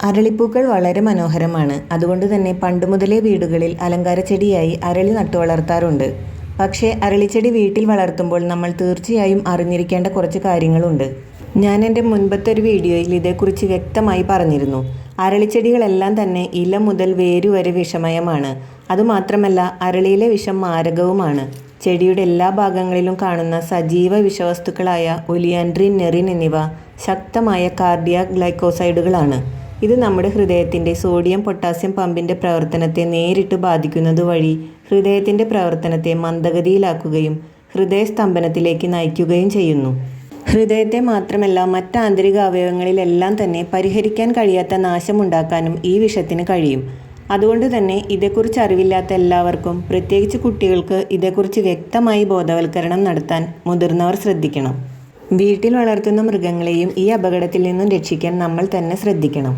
അരളിപ്പൂക്കൾ വളരെ മനോഹരമാണ്. അതുകൊണ്ട് തന്നെ പണ്ടുമുതലേ വീടുകളിൽ അലങ്കാരച്ചെടിയായി അരളി നട്ടുവളർത്താറുണ്ട്. പക്ഷേ അരളിച്ചെടി വീട്ടിൽ വളർത്തുമ്പോൾ നമ്മൾ തീർച്ചയായും അറിഞ്ഞിരിക്കേണ്ട കുറച്ച് കാര്യങ്ങളുണ്ട്. ഞാൻ എൻ്റെ മുൻപത്തെ ഒരു വീഡിയോയിൽ ഇതേക്കുറിച്ച് വ്യക്തമായി പറഞ്ഞിരുന്നു. അരളിച്ചെടികളെല്ലാം തന്നെ ഇല മുതൽ വേരു വരെ വിഷമയമാണ്. അതുമാത്രമല്ല അരളിയിലെ വിഷം മാരകവുമാണ്. ചെടിയുടെ എല്ലാ ഭാഗങ്ങളിലും കാണുന്ന സജീവ വിഷവസ്തുക്കളായ ഒലിയാൻഡ്രിൻ, നെറിൻ എന്നിവ ശക്തമായ കാർഡിയാക് ഗ്ലൈക്കോസൈഡുകളാണ്. ഇത് നമ്മുടെ ഹൃദയത്തിൻ്റെ സോഡിയം പൊട്ടാസ്യം പമ്പിൻ്റെ പ്രവർത്തനത്തെ നേരിട്ട് ബാധിക്കുന്നത് വഴി ഹൃദയത്തിൻ്റെ പ്രവർത്തനത്തെ മന്ദഗതിയിലാക്കുകയും ഹൃദയസ്തംഭനത്തിലേക്ക് നയിക്കുകയും ചെയ്യുന്നു. ഹൃദയത്തെ മാത്രമല്ല മറ്റ് ആന്തരിക അവയവങ്ങളിലെല്ലാം തന്നെ പരിഹരിക്കാൻ കഴിയാത്ത നാശമുണ്ടാക്കാനും ഈ വിഷത്തിന് കഴിയും. അതുകൊണ്ട് തന്നെ ഇതേക്കുറിച്ച് അറിവില്ലാത്ത എല്ലാവർക്കും, പ്രത്യേകിച്ച് കുട്ടികൾക്ക് ഇതേക്കുറിച്ച് വ്യക്തമായി ബോധവൽക്കരണം നടത്താൻ മുതിർന്നവർ ശ്രദ്ധിക്കണം. വീട്ടിൽ വളർത്തുന്ന മൃഗങ്ങളെയും ഈ അപകടത്തിൽ നിന്നും രക്ഷിക്കാൻ നമ്മൾ തന്നെ ശ്രദ്ധിക്കണം.